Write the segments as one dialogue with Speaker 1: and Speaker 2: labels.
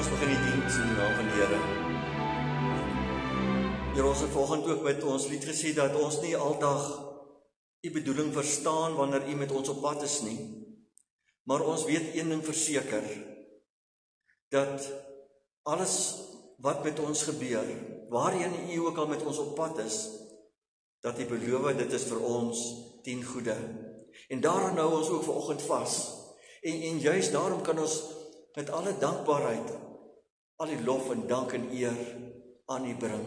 Speaker 1: ons begin die diens in die naam van die Here. Here, ons het vanoggend ook met ons lied gesê dat ons nie aldag die bedoeling verstaan wanneer U met ons op pad is nie. Maar ons weet een ding verseker, dat alles wat met ons gebeur, waarheen U ook al met ons op pad is, dat U beloof dit is vir ons ten goeie. En daarom hou ons ook vanoggend vas. En juist daarom kan ons met alle dankbaarheid, al die lof en dank en eer aan U bring.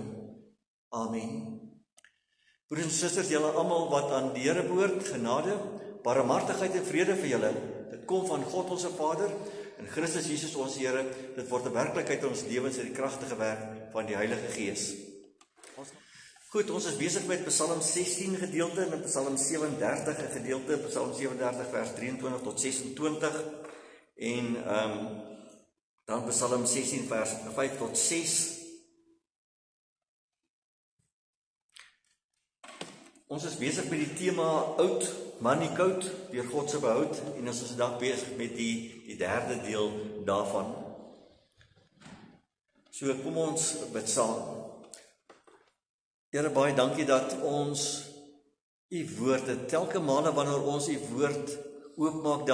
Speaker 1: Amen. Broers en susters, julle almal wat aan die Here behoort, genade, barmhartigheid en vrede vir julle. Dit kom van God ons Vader en Christus Jesus ons Here. Dit word 'n werklikheid in ons lewens uit die kragtige werk van die Heilige Gees. Goed, ons is besig met Psalm 16 gedeelte en Psalm 37 gedeelte, Psalm 37 vers 23 tot 26 en dan Psalm 16 vers 5 tot 6. Ons is besig met die tema oud, maar nie koud, deur God se behoud, en ons is vandag besig met die derde deel daarvan. So kom ons bid saam. Here, baie dankie dat ons U woord, telke male wanneer ons U woord oopmaak,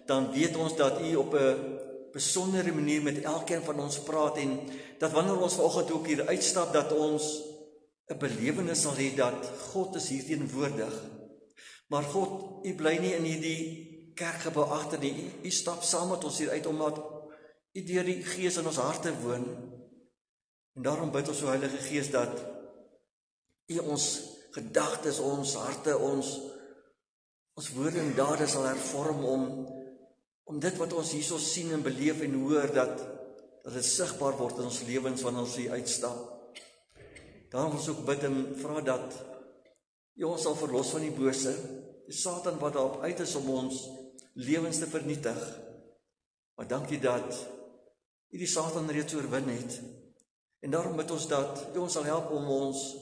Speaker 1: dan weet ons dat U op 'n besondere manier met elkeen van ons praat, en dat wanneer ons vanoggend ook hier uitstap, dat ons 'n belewenis sal hê dat God is hier teenwoordig. Maar God, U bly nie in hierdie kerkgebou agter nie. U stap saam met ons hier uit, omdat U deur die Gees in ons harte woon. En daarom bid ons, o Heilige Gees, dat U ons gedagtes, ons harte, ons woorde en dade sal hervorm om dit wat ons hierso sien en beleef en hoor, dat dit sigbaar word in ons lewens wanneer ons hier uitstap. Daarom wil ons ook bid en vra dat U ons sal verlos van die bose, die Satan wat daarop uit is om ons lewens te vernietig. Maar dankie dat U die Satan reeds oorwin het. En daarom bid ons dat U ons sal help om ons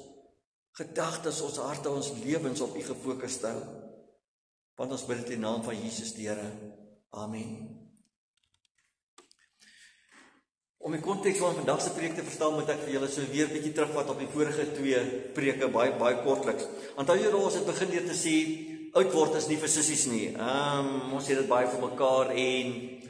Speaker 1: gedagtes, ons harte, ons lewens op U gefokus te hou. Want ons bid dit in die naam van Jesus die Here. Amen. Om die konteks van vandag se preek te verstaan, moet ek vir julle so weer 'n bietjie terugvat op die vorige twee preke, baie kortliks. Onthou julle, ons het begin deur te sê oud word is nie vir sissies nie. Ons sê dit baie vir mekaar, en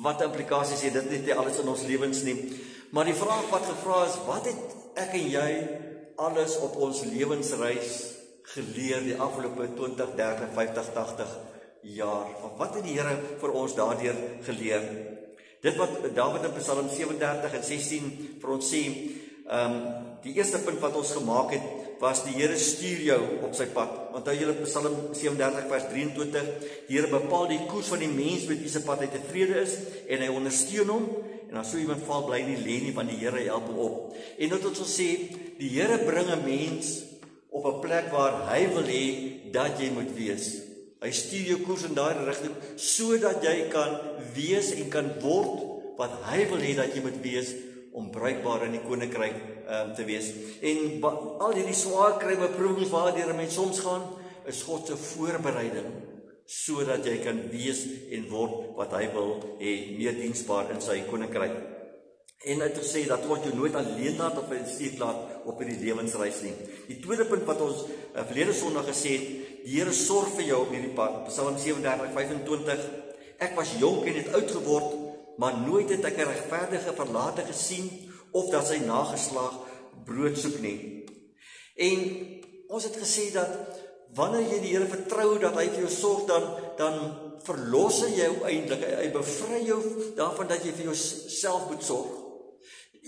Speaker 1: wat implikasies het dit nie alles in ons lewens nie. Maar die vraag wat gevra is, wat het ek en jy alles op ons lewensreis geleer die afgelope 20, 30, 50, 80 jaar? Wat het die Here vir ons daardeur geleer? Dit wat Dawid in Psalm 37 en 16 vir ons sê, die eerste punt wat ons gemaak het, was die Here stuur jou op sy pad. Onthou julle Psalm 37 vers 23, die Here bepaal die koers van die mens met wie se pad hy tevrede is, en hy ondersteun hom, en as so iemand val, bly nie lê nie, want die Here help hom op. En dit wat ons sê, die Here bring 'n mens op 'n plek waar hy wil hê dat jy moet wees. Hy stuur jou koers in daai rigting, sodat jy kan wees en kan word wat hy wil hê dat jy moet wees, om bruikbaar in die koninkryk te wees. En al hierdie swaar kry beproewings waardeur 'n mens soms gaan, is God se voorbereiding, sodat jy kan wees en word wat hy wil hê, meer diensbaar in sy koninkryk. En uit te sê dat God jou nooit alleen laat of in steek laat op hierdie lewensreis nie. Die tweede punt wat ons verlede Sondag gesê het, die Here sorg vir jou op hierdie pad. Psalm 37, 25, ek was jonk en het oud geword, maar nooit het ek 'n regverdige verlate gesien, of dat sy nageslag brood soek nie. En ons het gesê dat wanneer jy die Here vertrou dat hy vir jou sorg, dan verlos hy jou eintlik. Hy bevry jou daarvan dat jy vir jouself moet sorg.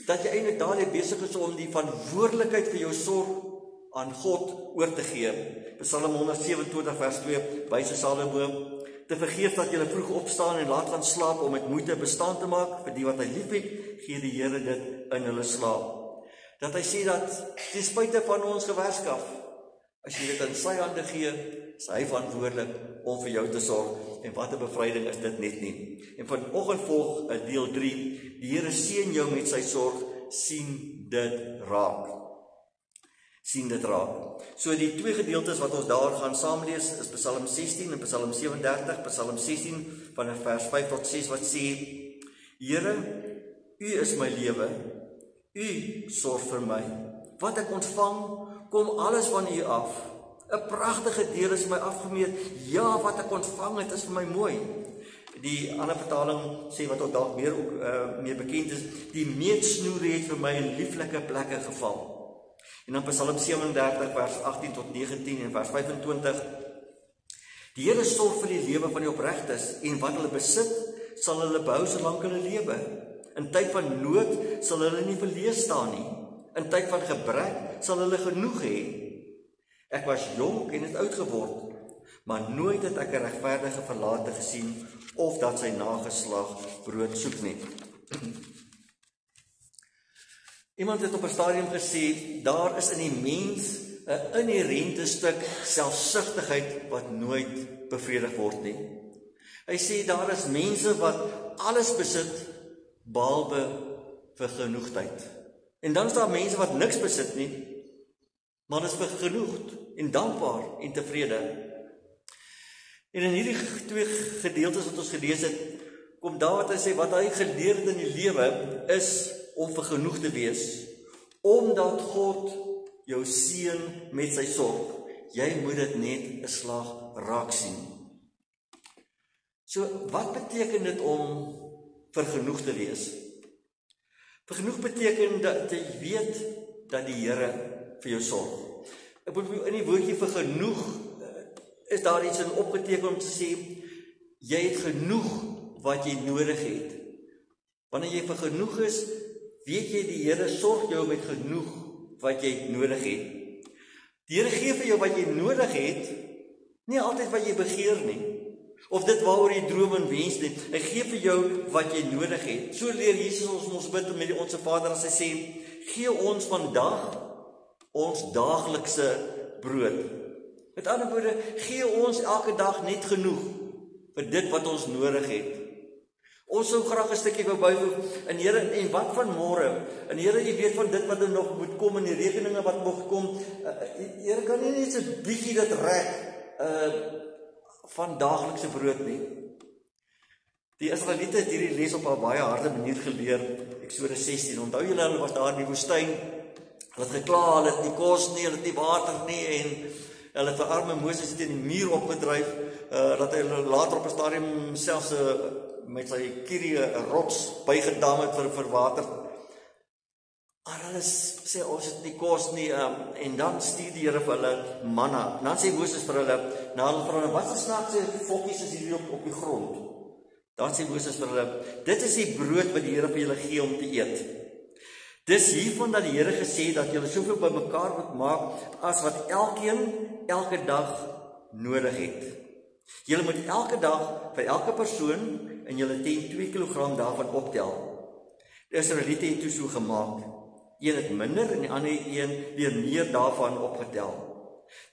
Speaker 1: Dat jy eintlik daardie besig is om die verantwoordelikheid vir jou sorg aan God oor te gee. Psalm 127 vers 2, wyse Salomo, te vergeef dat jy vroeg opstaan en laat gaan slaap om met moeite bestaan te maak vir die wat hy liefhet, gee die Here dit in hulle slaap. Dat hy sê dat ten spyte van ons gewerskaf, as jy dit in sy hande gee, is hy verantwoordelik om vir jou te sorg. En wat 'n bevryding is dit net nie. En vanoggend volg deel 3, die Here seën jou met sy sorg, sien dit raak. Sien dit raak. So die twee gedeeltes wat ons daar gaan saamlees is Psalm 16 en Psalm 37. Psalm 16 van vers 5 tot 6 wat sê, Here, U is my lewe. U sorg vir my. Wat ek ontvang, kom alles van U af. 'n Pragtige deel is my afgemeet. Ja, wat ek ontvang het is vir my mooi. Die ander vertaling sê wat ook dalk meer bekend is, die meetsnoere het vir my in lieflike plekke geval. En dan Psalm 37 vers 18 tot 19 en vers 25. Die Here sorg vir die lewe van die opregtes en wat hulle besit, sal hulle behou solank hulle lewe. In tyd van nood sal hulle nie verlees staan nie. In tyd van gebrek sal hulle genoeg hê. Ek was jonk en het oud geword, maar nooit het ek 'n regverdige verlate gesien of dat sy nageslag brood soek nie. Iemand het op 'n stadium gesê, daar is in die mens 'n inherente stuk selfsugtigheid wat nooit bevredig word nie. Hy sê daar is mense wat alles besit behalwe vir genoegdheid. En dan is daar mense wat niks besit nie, maar is vergenoegd en dankbaar en tevrede. En in hierdie twee gedeeltes wat ons gelees het, kom Dawid en sê wat hy geleer het in die lewe is om vergenoegd te wees, omdat God jou seën met sy sorg. Jy moet dit net 'n slag raak sien. So, wat beteken dit om vergenoegd te wees? Vergenoegd beteken dat jy weet dat die Here vir jou sorg. Ek bedoel in die woordjie vergenoeg is daar iets in opgeteken om te sê jy het genoeg wat jy nodig het. Wanneer jy vergenoeg is, weet jy die Here sorg jou met genoeg wat jy nodig het. Die Here gee vir jou wat jy nodig het, nie altyd wat jy begeer nie, of dit waaroor jy droom en wens nie. Hy gee vir jou wat jy nodig het. So leer Jesus ons bid met die Onse Vader as hy sê, gee ons vandag ons daaglikse brood. Met ander woorde, gee ons elke dag net genoeg vir dit wat ons nodig het. Ons sou graag 'n stukkie wou byvoeg, en Here, en wat van môre? En Here, jy weet van dit wat er nog moet kom, en die rekeninge wat nog kom. Here, kan nie net so 'n bietjie dit rek van daaglikse brood nie. Die Israeliete het hierdie les op 'n baie harde manier geleer. Eksodus 16. Onthou julle, hulle was daar in die woestyn. Hulle het gekla, hulle het nie kos nie, hulle het nie water nie, en hulle het vir arme Moses teen die muur opgedryf, dat hy later op 'n stadium selfs met sy kierie 'n rots bygedam het vir water. Maar hulle sê, ons het nie kos nie, en dan stuur die Here vir hulle manna. En dan sê Moses vir hulle, wat se snaakse vokkies is hier op die grond? Dan sê Moses vir hulle, dit is die brood wat die Here vir julle gee om te eet. Dis hiervan dat die Here gesê dat julle soveel bymekaar moet maak as wat elkeen elke dag nodig het. Julle moet elke dag vir elke persoon in julle tent 2 kilogram daarvan optel. Die Israeliete het toe so gemaak. Een het minder en die ander een weer meer daarvan opgetel.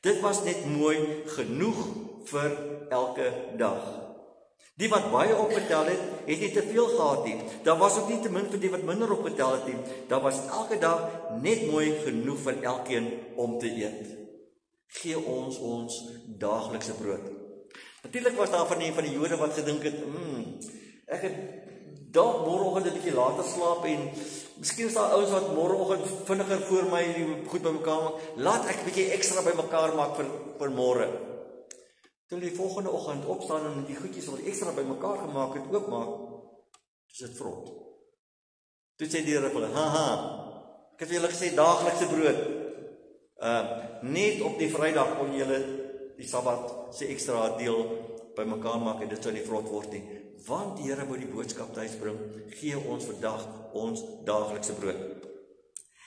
Speaker 1: Dit was net mooi genoeg vir elke dag. Die wat baie opgetel het, het nie te veel gehad nie. Daar was ook nie te min vir die wat minder opgetel het nie. Daar was elke dag net mooi genoeg vir elkeen om te eet. Gee ons daaglikse brood. Natuurlik was daar van die Jode wat gedink het, ek het dalk môreoggend 'n bietjie later slaap, en miskien is daar ouens wat môreoggend vinniger voor my die goed bymekaar maak. Laat ek 'n bietjie ekstra bymekaar maak vir môre. Toe die volgende oggend opstaan en die goedjies wat ekstra bymekaar gemaak het oopmaak, is dit vrot. Toe sê die Here vir hulle, ek het vir julle gesê daaglikse brood. Net op die Vrydag kon julle die Sabbat se ekstra deel bymekaar maak, en dit sou nie vrot word nie. Want die Here wou die boodskap tuis bring, gee ons vandag ons daaglikse brood.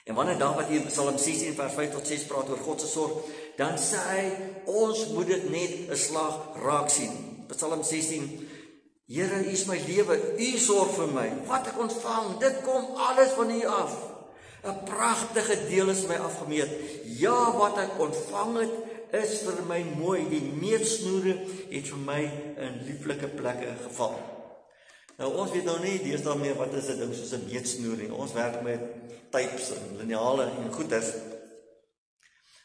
Speaker 1: En wanneer Dawid hier in Psalm 16 vers 5 tot 6 praat oor God se sorg, dan sê hy, ons moet dit net 'n slag raak sien. Psalm 16, Here, U is my lewe, U sorg vir my. Wat ek ontvang, dit kom alles van U af. 'n Pragtige deel is my afgemeet. Ja, wat ek ontvang het, is vir my mooi. Die meetsnoere het vir my in lieflike plekke geval. Nou, ons weet nou nie deesdae meer wat is 'n ding soos 'n meetsnoer nie. Ons werk met types en lineale en goeders.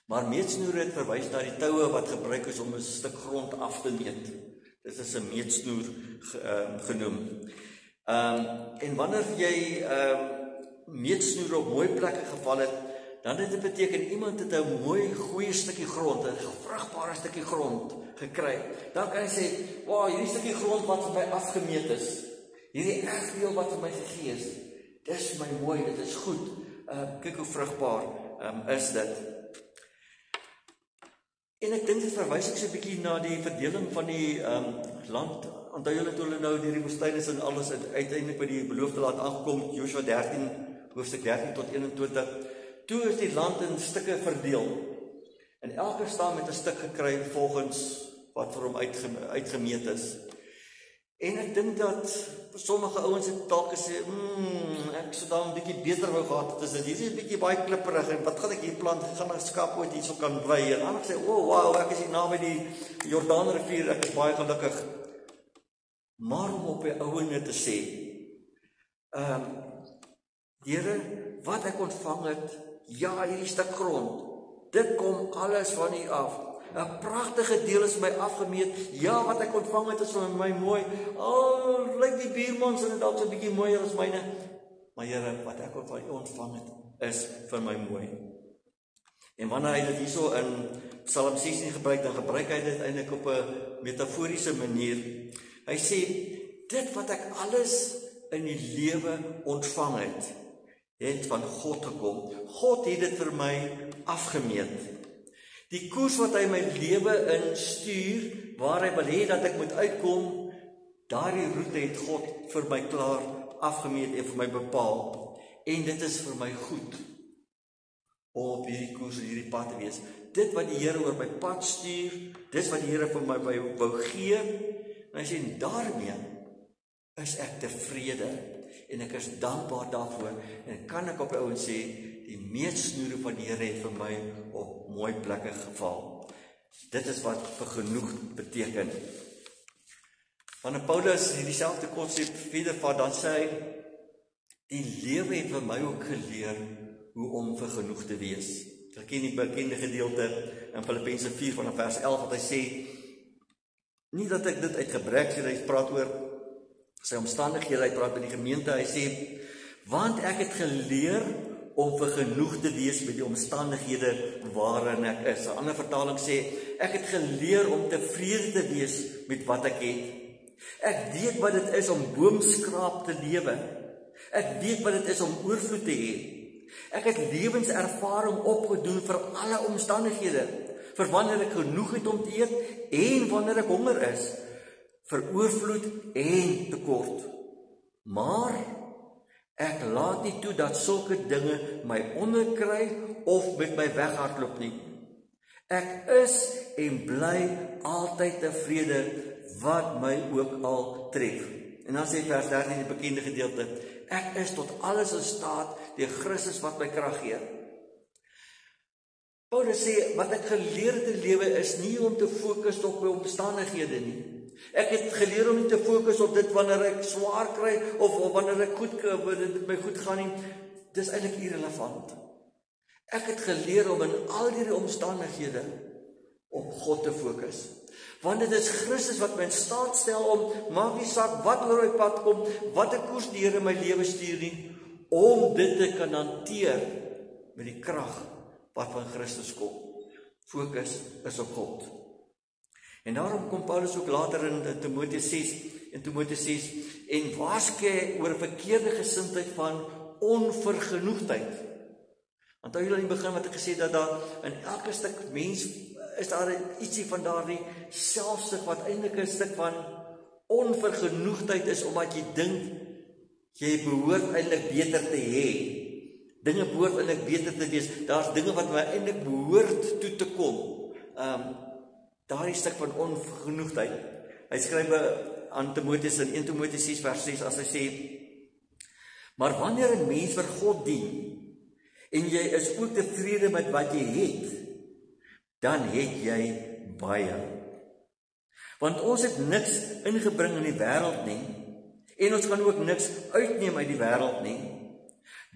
Speaker 1: Maar meetsnoere het verwys na die toue wat gebruik is om 'n stuk grond af te meet. Dit is 'n meetsnoer genoem. En wanneer jy meetsnoere op mooi plekke geval het, dan dit beteken iemand het 'n mooi goeie stukkie grond, 'n vrugbare stukkie grond gekry. Dan kan jy sê, "Wow, hierdie stukkie grond wat vir my afgemeet is, hierdie erfdeel wat vir my gegee is, dis my mooi, dit is goed. Kyk hoe vrugbaar is dit." En ek dink dit verwys ek so 'n bietjie na die verdeling van die land. Onthou julle toe hulle nou deur die woestyn is en alles uiteindelik by die beloofde land aangekom, Joshua 13, hoofstuk 13 tot 21. Toe is die land in stukke verdeel. En elke stam het 'n stuk gekry volgens wat vir hom uitgemeet is. En ek dink dat sommige ouens het dalk gesê, ek sou daar 'n bietjie beter wou gehad het, is dit hier 'n bietjie baie klipperig en wat gaan ek hier plant? Ek gaan 'n skap ooit hierso kan bly. En ander sê, wow, ek is hier naby die Jordaanrivier, ek is baie gelukkig. Maar om op die ouene te sê, Here, wat ek ontvang het, ja, hierdie stuk grond, dit kom alles van U af. 'n pragtige deel is my afgemeet. Ja, wat ek ontvang het is van my mooi. Lyk die buurman se dalk so 'n bietjie mooier as myne. Maar Here, wat ek van U ontvang het, is vir my mooi. En wanneer hy dit hierso in Psalm 16 gebruik, dan gebruik hy dit eintlik op 'n metaforiese manier. Hy sê, dit wat ek alles in die lewe ontvang het van God gekom. God het dit vir my afgemeet. Die koers wat hy my lewe instuur, waar hy wil hê dat ek moet uitkom, daardie roete het God vir my klaar afgemeet en vir my bepaal. En dit is vir my goed om op hierdie koers en hierdie pad te wees. Dit wat die Here oor my pad stuur, dis wat die Here vir my wou gee, en hy sê, daarmee is ek tevrede. En ek is dankbaar daarvoor. En kan ek op die ouens sê, die meetsnoere van die Here het vir my op mooi plekke geval. Dit is wat vergenoegd beteken. Wanneer Paulus hierdie selfde konsep verder vat, dan sê hy, die lewe het vir my ook geleer hoe om vergenoegd te wees. Ek ken die bekende gedeelte in Filippense 4 vanaf vers 11 wat hy sê, nie dat ek dit uit gebrek sê, hy praat oor sy omstandighede, hy praat met die gemeente, hy sê, want ek het geleer om vergenoegd te wees met die omstandighede waarin ek is. 'n ander vertaling sê, ek het geleer om tevrede te wees met wat ek het. Ek weet wat dit is om boomskraap te lewe. Ek weet wat dit is om oorvloed te hê. Ek het lewenservaring opgedoen vir alle omstandighede, vir wanneer ek genoeg het om te eet en wanneer ek honger is, vir oorvloed en tekort. Maar ek laat nie toe dat sulke dinge my onderkry of met my weghardloop nie. Ek is en bly altyd tevrede wat my ook al tref. En dan sê vers 13 die bekende gedeelte, ek is tot alles in staat deur Christus wat my krag gee. Paulus sê, wat ek geleer het in lewe is nie om te fokus op my omstandighede nie. Ek het geleer om nie te fokus op dit wanneer ek swaar kry of wanneer ek my goed gaan nie. Dis eintlik irrelevant. Ek het geleer om in al die omstandighede op God te fokus. Want dit is Christus wat my in staat stel om, maak nie saak wat oor my pad kom, wat 'n koers die Here my lewe stuur nie, om dit te kan hanteer met die krag wat van Christus kom. Fokus is op God. En daarom kom Paulus ook later in Timoteus 6, en waarsku oor 'n verkeerde gesindheid van onvergenoegdheid. Onthou julle in die begin wat ek gesê dat daar in elke stuk mens is daar ietsie van daardie selfsug wat eintlik 'n stuk van onvergenoegdheid is, omdat jy dink jy behoort eintlik beter te hê. Dinge behoort eintlik beter te wees. Daar's dinge wat my eintlik behoort toe te kom. Daardie stuk van onvergenoegdheid. Hy skryf aan Timoteus in 1 Timoteus 6 vers 6 as hy sê, maar wanneer 'n mens vir God dien en jy is ook tevrede met wat jy het, dan het jy baie. Want ons het niks ingebring in die wêreld nie, en ons kan ook niks uitneem uit die wêreld nie.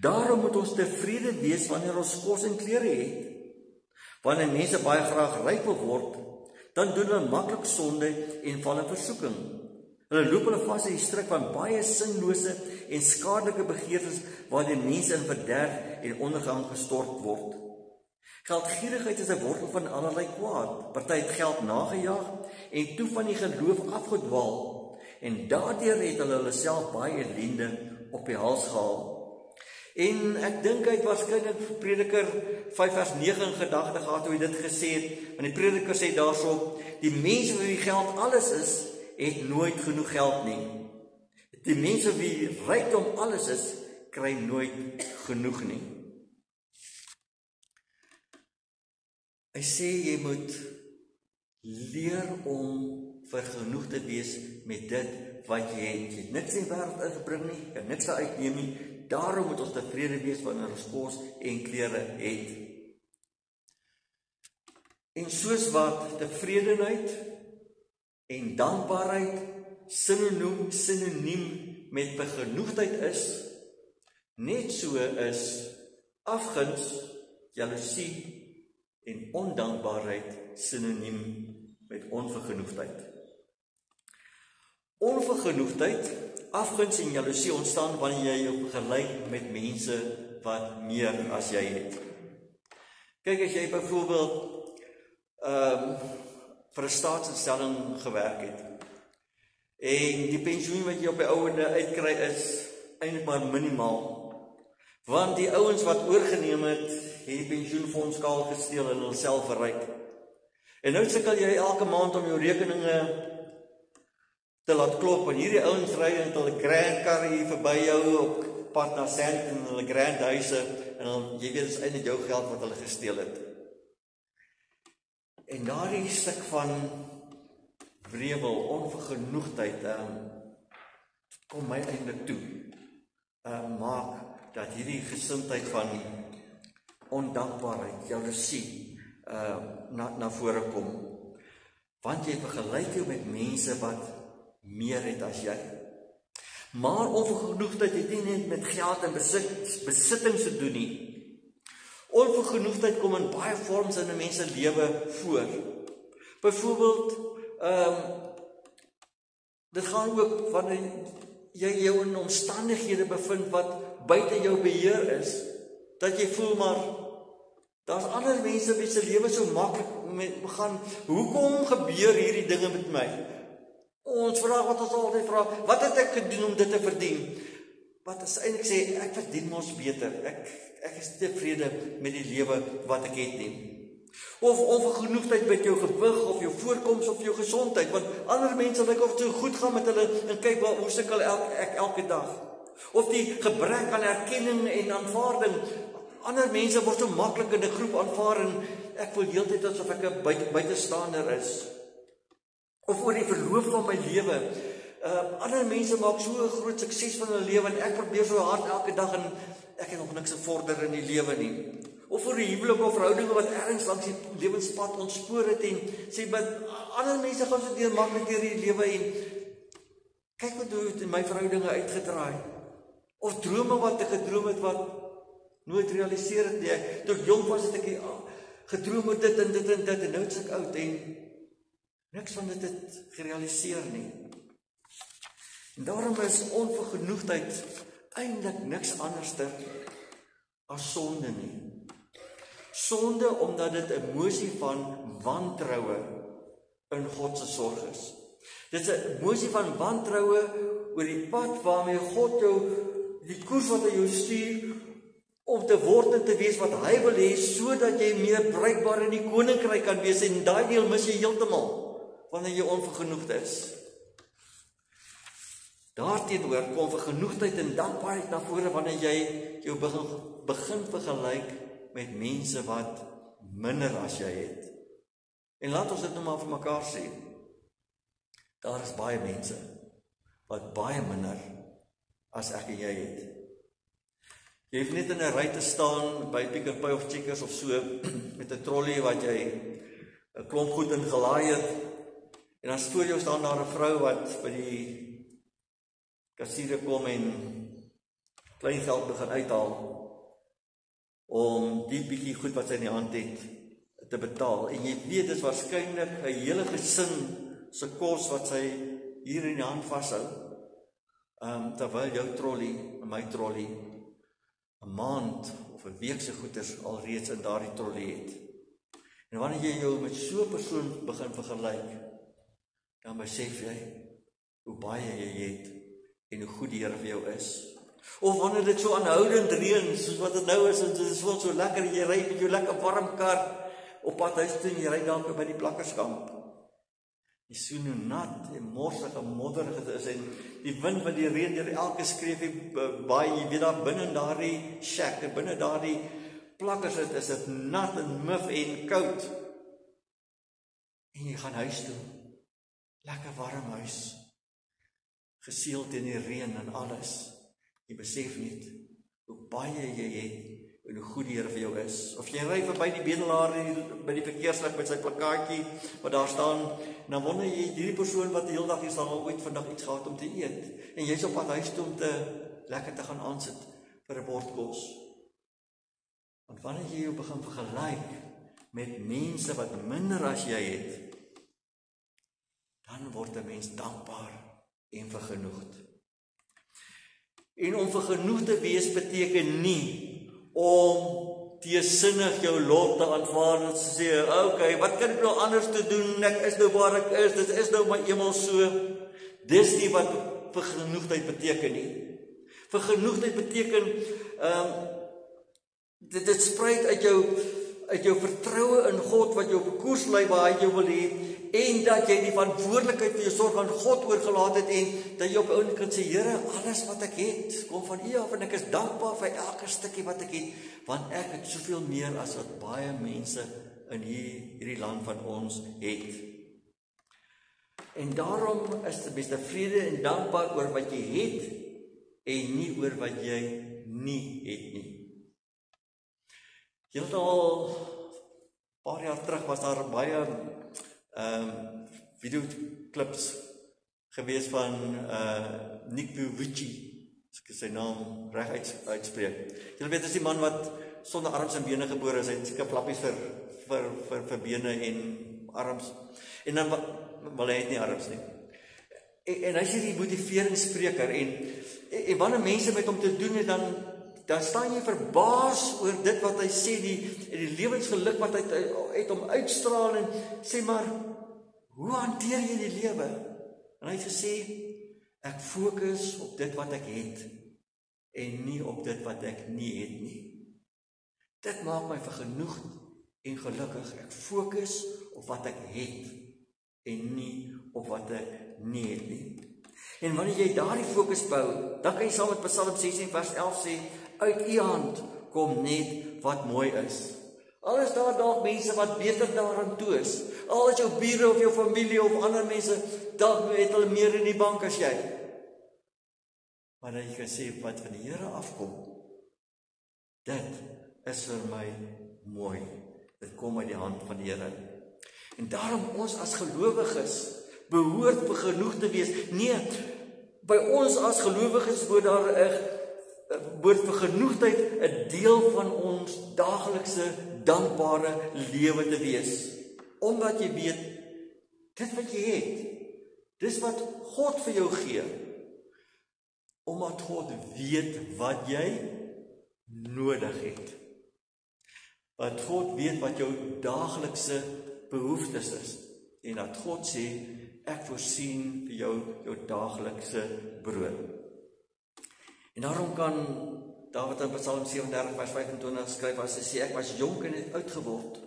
Speaker 1: Daarom moet ons tevrede wees wanneer ons kos en klere het. Wanneer mense baie graag ryk wil word, dan doen hulle maklik sonde en val in versoeking. Hulle loop hulle vas in die struik van baie sinlose en skadelike begeertes waarin mense in verderf en ondergang gestort word. Geldgierigheid is 'n wortel van allerlei kwaad. Party het geld nagejaag en toe van die geloof afgedwaal en daardeur het hulle self baie ellende op die hals gehaal. En ek dink hy het waarskynlik Prediker 5 vers 9 in gedagte gehad hoe hy dit gesê het, want die Prediker sê daarso, die mense vir wie geld alles is, het nooit genoeg geld nie. Die mense wie rykdom alles is, kry nooit genoeg nie. Hy sê jy moet leer om vergenoeg te wees met dit wat jy het. Jy het niks in die wêreld ingebring nie, kan niks uitneem nie. Daarom moet ons tevrede wees wanneer ons kos en klere het. En soos wat tevredenheid en dankbaarheid sinoniem met vergenoegdheid is, net so is afguns, jaloesie en ondankbaarheid sinoniem met onvergenoegdheid. Onvergenoegdheid, afguns en jaloesie ontstaan wanneer jy jou vergelyk met mense wat meer as jy het. Kyk, as jy byvoorbeeld vir 'n staatsinstelling gewerk het en die pensioen wat jy op die ouende uitkry is eintlik maar minimaal, want die ouens wat oorgeneem het die pensioenfonds kaal gesteel en hulle self verryk. En nou sukkel jy elke maand om jou rekeninge te laat klop, en hierdie ouens ry in hulle grand kar hier verby jou op pad na Sandton en hulle grand huise, en dan, jy weet, dit is eintlik jou geld wat hulle gesteel het. En daardie stuk van wrevel, onvergenoegdheid, kom my eintlik toe, maak dat hierdie gesindheid van ondankbaarheid, jaloesie, na vore kom. Want jy vergelyk jou met mense wat meer het as jy. Maar onvergenoegdheid het nie net met geld en besittings te doen nie. Onvergenoegdheid kom in baie vorms in 'n mens se lewe voor. Byvoorbeeld, dit gaan ook wanneer jy jou in omstandighede bevind wat buite jou beheer is, dat jy voel maar, daar's ander mense wie se lewe so maklik gaan, hoekom gebeur hierdie dinge met my? Ons vraag wat ons altyd vra, wat het ek gedoen om dit te verdien? Wat is eintlik sê, ek verdien mos beter, ek is tevrede met die lewe wat ek het nie. Of onvergenoegdheid met jou gewig, of jou voorkoms, of jou gesondheid, want ander mense lyk of het so goed gaan met hulle, en kyk hoe sukkel ek elke dag. Of die gebrek aan erkenning en aanvaarding, ander mense word so maklik in 'n groep aanvaar, en ek voel heeltyd asof ek 'n buitestander is. Of oor die verloop van my lewe, ander mense maak so 'n groot sukses van hulle lewe, en ek probeer so hard elke dag, en ek het nog niks gevorder in die lewe nie. Of vir die huwelik of verhoudinge wat ergens langs die lewenspad ontspoor het, en sê, maar ander mense gaan so maklik deur die lewe, en kyk wat hoe het in my verhoudinge uitgedraai. Of drome wat ek gedroom het, wat nooit realiseer het nie. Toe ek jong was het ek gedroom het dit en dit en dit, en nou is ek oud, en niks van dit het gerealiseer nie. En daarom is onvergenoegdheid eintlik niks anderster as sonde nie. Sonde omdat dit 'n emosie van wantroue in God se sorg is. Dit is 'n emosie van wantroue oor die pad waarmee God jou, die koers wat hy jou stuur, om te word en te wees wat hy wil hê, sodat jy meer bruikbaar in die koninkryk kan wees, en daai deel mis jy heeltemal wanneer jy onvergenoegd is. Daarteenoor kom vergenoegdheid en dankbaarheid na vore wanneer jy jou begin vergelyk met mense wat minder as jy het. En laat ons dit nou maar vir mekaar sê. Daar is baie mense wat baie minder as ek en jy het. Jy hoef net in 'n ry te staan by Pick n Pay of Checkers of so, met 'n trolley wat jy 'n klomp goed in gelaai het, en as voor jou staan daar 'n vrou wat by die kassiere kom en klein geld begin uithaal, om die bietjie goed wat sy in die hand het te betaal. En jy weet, dit is waarskynlik 'n hele gesin se kos wat sy hier in die hand vashou, terwyl jou trolley en my trolley 'n maand of 'n week se goeders alreeds in daardie trolley het. En wanneer jy jou met so 'n persoon begin vergelyk, dan besef jy hoe baie jy het en hoe goed die Here vir jou is. Of wanneer dit so aanhoudend reën, soos wat dit nou is, en dit is so lekker, jy ry met jou lekker warm kar op pad huis toe, en jy ry dalk by die plakkerskamp. Die so nat en morsig en modderig is, en die wind wat die reën deur elke skreefie baie, jy weet daar binne in daardie shack, en binne daardie plakkers is dit nat en muf en koud. En jy gaan huis toe, lekker warm huis, geseël teen die reën en alles. Jy besef net hoe baie jy het en hoe goed die Here vir jou is. Of jy ry verby die bedelaar by die verkeerslig met sy plakkaatjie wat daar staan, en dan wonder jy, hierdie persoon wat die hele dag hier staan, al ooit vandag iets gehad om te eet. En jy's op pad huis toe om lekker te gaan aansit vir 'n bord kos. Want wanneer jy jou begin vergelyk met mense wat minder as jy het, dan word 'n mens dankbaar en vergenoegd. En om vergenoegd te wees beteken nie om teesinnig jou lot te aanvaar en te sê, okay, wat kan ek nou anders te doen, ek is nou waar ek is, dit is nou maar eenmal so. Dis nie wat vergenoegdheid beteken nie. Vergenoegdheid beteken, dit spruit uit jou vertroue in God, wat jou op 'n koers lei waar hy jou wil hê, en dat jy die verantwoordelikheid vir jou sorg aan God oorgelaat het, en dat jy op 'n oomblik kan sê, Here, alles wat ek het, kom van U af, en ek is dankbaar vir elke stukkie wat ek het, want ek het soveel meer as wat baie mense in hierdie land van ons het. En daarom is die beste vrede en dankbaar oor wat jy het, en nie oor wat jy nie het nie. Heeltemal 'n paar jaar terug was daar baie videoclips gewees van Nick Vujicic, as ek sy naam reg uitspreek. Julle weet, is die man wat sonder arms en bene gebore is, hy het seker flappies vir bene en arms, en dan wel hy het nie arms nie. En hy is hierdie motiveringsspreker, en wanneer mense met hom te doen het, dan staan jy verbaas oor dit wat hy sê, die lewensgeluk wat hy het om uitstraal, en sê maar, hoe hanteer jy die lewe? En hy het gesê, ek fokus op dit wat ek het, en nie op dit wat ek nie het nie. Dit maak my vergenoegd en gelukkig. Ek fokus op wat ek het, en nie op wat ek nie het nie. En wanneer jy daardie fokus bou, dan kan jy saam met Psalm 16 vers 11 sê, uit U hand kom net wat mooi is. Al is daar dalk mense wat beter daaraan toe is, al is jou bure of jou familie of ander mense, dalk het hulle meer in die bank as jy. Maar dat jy kan sê, wat van die Here afkom, dit is vir my mooi. Dit kom uit die hand van die Here. En daarom ons as gelowiges behoort vergenoegd te wees. Nee, by ons as gelowiges behoort vergenoegdheid 'n deel van ons daaglikse dankbare lewe te wees. Omdat jy weet, dit wat jy het, dis wat God vir jou gee. Omdat God weet wat jy nodig het. Want God weet wat jou daaglikse behoeftes is. En dat God sê, ek voorsien vir jou daaglikse brood. En daarom kan Dawid in Psalm 37 vers 25 skryf, as hy sê, ek was jonk en het uitgeword,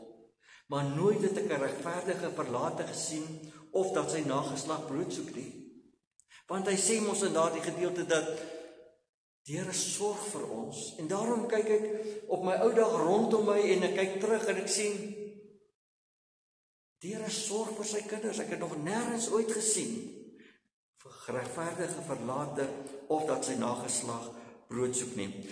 Speaker 1: maar nooit het ek 'n regverdige verlate gesien, of dat sy nageslag brood soek nie. Want hy sê mos in daardie gedeelte dat die Here sorg vir ons. En daarom kyk ek op my ou dag rondom my, en ek kyk terug en ek sien, die Here sorg vir sy kinders. Ek het nog nêrens ooit gesien vir regverdige verlate, of dat sy nageslag brood soek nie.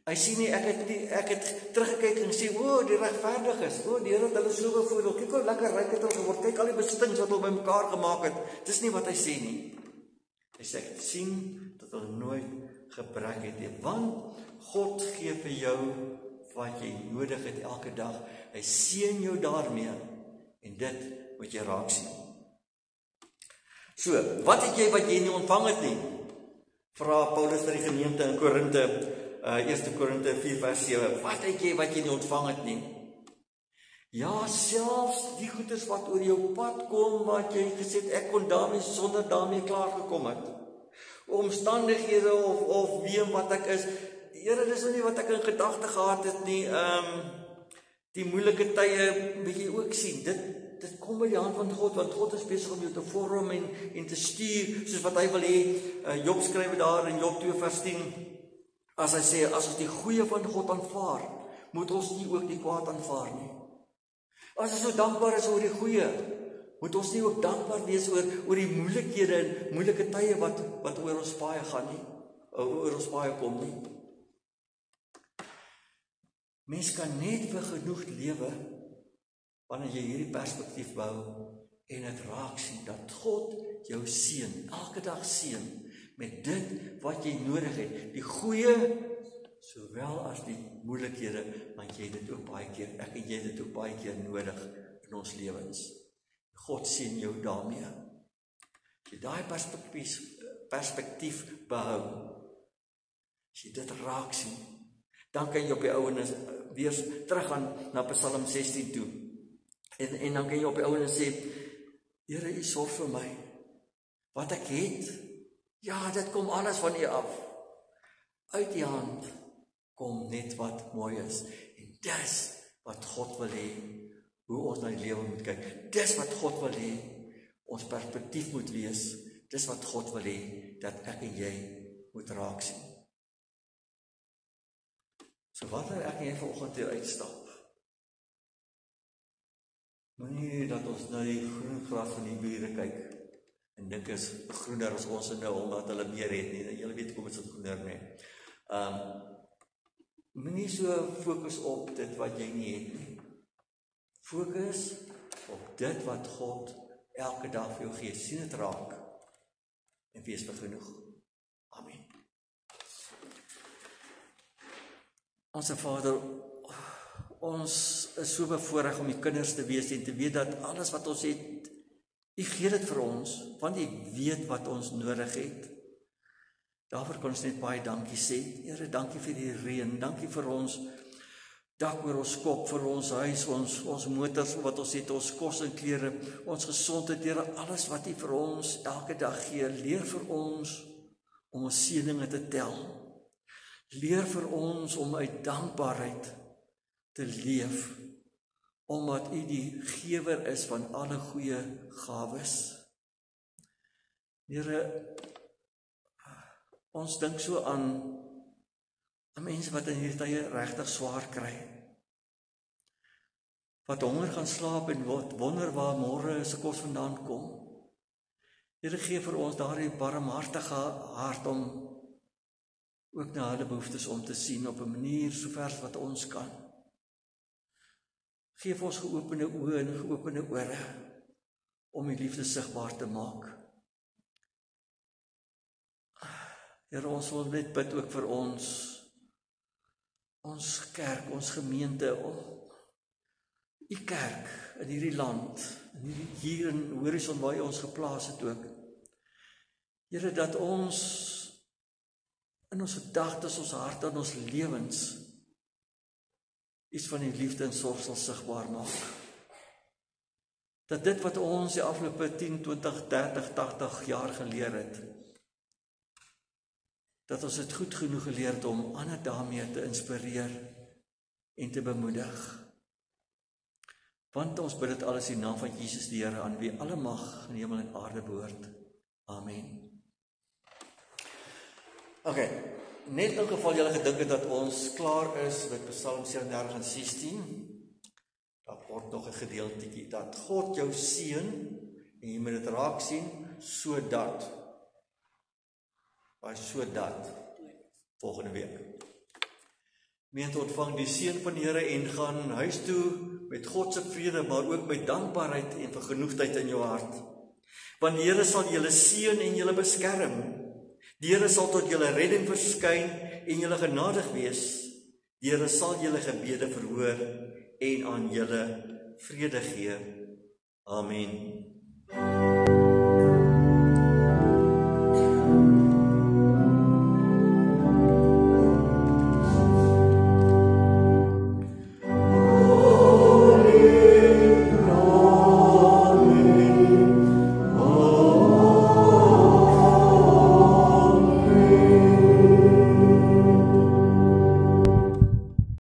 Speaker 1: Hy sê nie, ek het teruggekyk en sê, die regverdiges, die Here het hulle so bevoordeel, kyk hoe lekker ryk het hulle geword, kyk al die besittings wat hulle bymekaar gemaak het. Dis nie wat hy sê nie. Hy sê, ek het sien dat hulle nooit gebrek het nie, want God gee vir jou wat jy nodig het elke dag. Hy seën jou daarmee, en dit moet jy raak sien. So, wat het jy wat jy nie ontvang het nie? Vra Paulus vir die gemeente in Korinte, 1 Korinte 4 vers 7. Wat het jy wat jy nie ontvang het nie? Ja, selfs die goeders wat oor jou pad kom, wat jy gesê het, ek kon daarmee sonder daarmee klaar gekom het. Omstandighede of wie en wat ek is. Here, dis nou nie wat ek in gedagte gehad het nie. Die moeilike tye moet jy ook sien. Dit kom by die hand van God, want God is besig om jou te vorm en te stuur, soos wat hy wil hê. Job skryf daar in Job 2 vers 10, as hy sê, as ons die goeie van God aanvaar, moet ons nie ook die kwaad aanvaar nie. As ons so dankbaar is oor die goeie, moet ons nie ook dankbaar wees oor die moeilikhede en moeilike tye wat oor ons paai gaan nie, oor ons paai kom nie. Mens kan net vir genoeg lewe, wanneer jy hierdie perspektief bou, en het raak sien, dat God jou seën, elke dag seën, met dit wat jy nodig het, die goeie, sowel as die moeilikhede, want jy dit ook baie keer, ek en jy dit ook baie keer nodig in ons lewens. God seën jou daarmee. As jy daai perspektief behou, as jy dit raak sien, dan kan jy op die ouenes weer teruggaan na Psalm 16 toe. En dan kan jy op die ouenes sê, Here, U sorg vir my. Wat ek het, ja, dit kom alles van U af. Uit die hand kom net wat mooi is. En dis wat God wil hê, hoe ons na die lewe moet kyk. Dis wat God wil hê, ons perspektief moet wees. Dis wat God wil hê, dat ek en jy moet raak sien. So wat wil ek en jy vanoggend hier uitstap? Moenie dat ons na die groen gras van die bure kyk en dink is groener as ons nou, omdat hulle meer het nie. Julle weet kom dit groener nie. Moenie so fokus op dit wat jy nie het nie. Fokus op dit wat God elke dag vir jou gee. Sien dit raak en wees genoeg. Amen. Onse Vader, ons is so bevoorreg om die kinders te wees en te weet dat alles wat ons het, U gee dit vir ons, want U weet wat ons nodig het. Daarvoor kan ons net baie dankie sê. Here, dankie vir die reën, dankie vir ons dak oor ons kop, vir ons huis, ons motors wat ons het, ons kos en klere, ons gesondheid, Here, alles wat U vir ons elke dag gee. Leer vir ons om ons seëninge te tel. Leer vir ons om uit dankbaarheid te leef, omdat U die gewer is van alle goeie gawes. Here, ons dink so aan mense wat in hierdie tye regtig swaar kry, wat honger gaan slaap en wonder waar môre se kos vandaan kom. Here, gee vir ons daardie barmhartige hart om ook na hulle behoeftes om te sien op 'n manier sover wat ons kan. Geef ons geopende oë en geopende ore om die liefde sigbaar te maak. Here, ons wil net bid ook vir ons kerk, ons gemeente, U kerk in hierdie land, hier in Horison waar U ons geplaas het ook. Here, dat ons in ons gedagtes, ons harte en ons lewens iets van die liefde en sorg sal sigbaar maak. Dat dit wat ons die afgelope 10, 20, 30, 80 jaar geleer het, dat ons dit goed genoeg geleer het om ander daarmee te inspireer en te bemoedig. Want ons bid dit alles in die naam van Jesus die Here, aan wie alle mag in hemel en aarde behoort. Amen. Okay, net in geval julle gedink het dat ons klaar is met Psalm 37 en 16, daar word nog 'n gedeeltjie dat God jou seën en jy moet dit raak sien sodat volgende week meen te ontvang die seën van die Here en gaan huis toe met God se vrede, maar ook met dankbaarheid en vergenoegdheid in jou hart. Want die Here sal julle seën en julle beskerm. Die Here sal tot julle redding verskyn en julle genadig wees. Die Here sal julle gebede verhoor en aan julle vrede gee. Amen.